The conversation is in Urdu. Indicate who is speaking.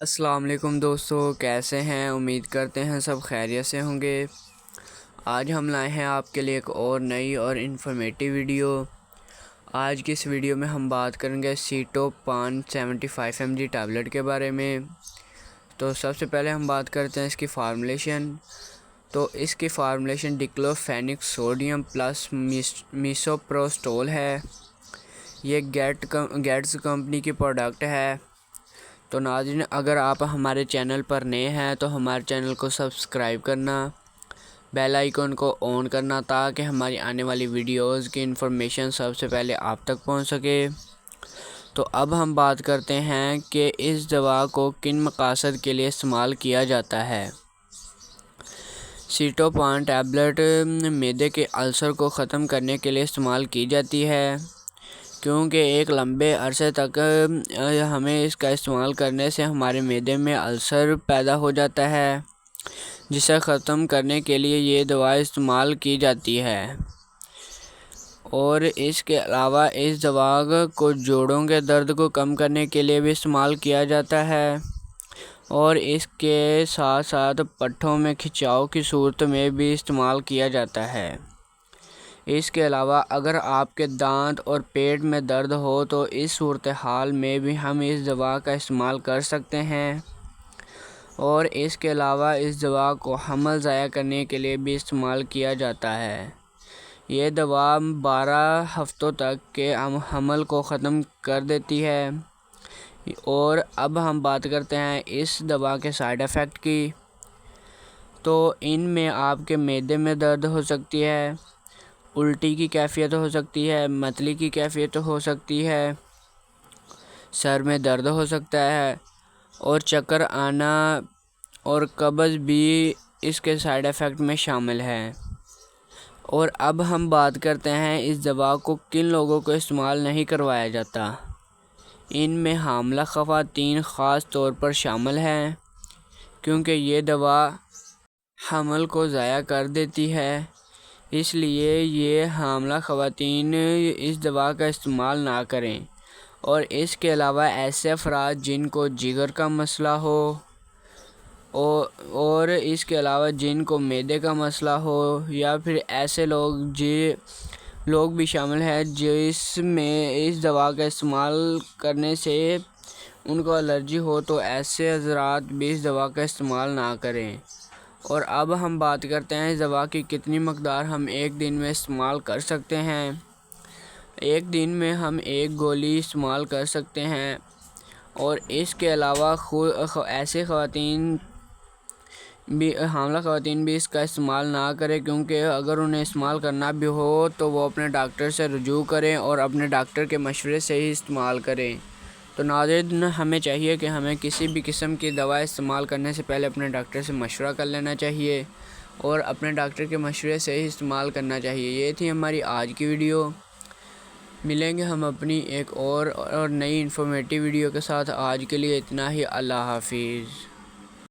Speaker 1: السلام علیکم دوستو، کیسے ہیں؟ امید کرتے ہیں سب خیریت سے ہوں گے۔ آج ہم لائے ہیں آپ کے لیے ایک اور نئی اور انفارمیٹیو ویڈیو۔ آج کی اس ویڈیو میں ہم بات کریں گے سیٹوپان 75 mg ٹیبلٹ کے بارے میں۔ تو سب سے پہلے ہم بات کرتے ہیں اس کی فارمولیشن۔ تو اس کی فارمولیشن ڈکلوفینک سوڈیم پلس میسوپروسٹول ہے۔ یہ گیٹس کمپنی کی پروڈکٹ ہے۔ تو ناظرین، اگر آپ ہمارے چینل پر نئے ہیں تو ہمارے چینل کو سبسکرائب کرنا، بیل آئیکن کو آن کرنا تاکہ ہماری آنے والی ویڈیوز کی انفارمیشن سب سے پہلے آپ تک پہنچ سکے۔ تو اب ہم بات کرتے ہیں کہ اس دوا کو کن مقاصد کے لیے استعمال کیا جاتا ہے۔ سیٹوپان ٹیبلٹ معدے کے السر کو ختم کرنے کے لیے استعمال کی جاتی ہے، کیونکہ ایک لمبے عرصے تک ہمیں اس کا استعمال کرنے سے ہمارے معدے میں السر پیدا ہو جاتا ہے، جسے ختم کرنے کے لیے یہ دوا استعمال کی جاتی ہے۔ اور اس کے علاوہ اس دوا کو جوڑوں کے درد کو کم کرنے کے لیے بھی استعمال کیا جاتا ہے، اور اس کے ساتھ ساتھ پٹھوں میں کھچاؤ کی صورت میں بھی استعمال کیا جاتا ہے۔ اس کے علاوہ اگر آپ کے دانت اور پیٹ میں درد ہو تو اس صورتحال میں بھی ہم اس دوا کا استعمال کر سکتے ہیں۔ اور اس کے علاوہ اس دوا کو حمل ضائع کرنے کے لیے بھی استعمال کیا جاتا ہے۔ یہ دوا 12 ہفتوں تک کے حمل کو ختم کر دیتی ہے۔ اور اب ہم بات کرتے ہیں اس دوا کے سائیڈ ایفیکٹ کی۔ تو ان میں آپ کے معدے میں درد ہو سکتی ہے، الٹی کی کیفیت ہو سکتی ہے، متلی کی کیفیت ہو سکتی ہے، سر میں درد ہو سکتا ہے، اور چکر آنا اور قبض بھی اس کے سائیڈ ایفیکٹ میں شامل ہے۔ اور اب ہم بات کرتے ہیں اس دوا کو کن لوگوں کو استعمال نہیں کروایا جاتا۔ ان میں حاملہ خواتین خاص طور پر شامل ہیں، کیونکہ یہ دوا حمل کو ضائع کر دیتی ہے۔ اس لیے یہ حاملہ خواتین اس دوا کا استعمال نہ کریں۔ اور اس کے علاوہ ایسے افراد جن کو جگر کا مسئلہ ہو، اور اس کے علاوہ جن کو معدے کا مسئلہ ہو، یا پھر ایسے لوگ بھی شامل ہیں جس میں اس دوا کا استعمال کرنے سے ان کو الرجی ہو، تو ایسے حضرات بھی اس دوا کا استعمال نہ کریں۔ اور اب ہم بات کرتے ہیں اس دوا کی کتنی مقدار ہم ایک دن میں استعمال کر سکتے ہیں۔ ایک دن میں ہم 1 گولی استعمال کر سکتے ہیں۔ اور اس کے علاوہ ایسے حاملہ خواتین بھی اس کا استعمال نہ کریں، کیونکہ اگر انہیں استعمال کرنا بھی ہو تو وہ اپنے ڈاکٹر سے رجوع کریں اور اپنے ڈاکٹر کے مشورے سے ہی استعمال کریں۔ تو ناظرین، ہمیں چاہیے کہ ہمیں کسی بھی قسم کی دوا استعمال کرنے سے پہلے اپنے ڈاکٹر سے مشورہ کر لینا چاہیے، اور اپنے ڈاکٹر کے مشورے سے ہی استعمال کرنا چاہیے۔ یہ تھی ہماری آج کی ویڈیو۔ ملیں گے ہم اپنی ایک اور نئی انفارمیٹیو ویڈیو کے ساتھ۔ آج کے لیے اتنا ہی۔ اللہ حافظ۔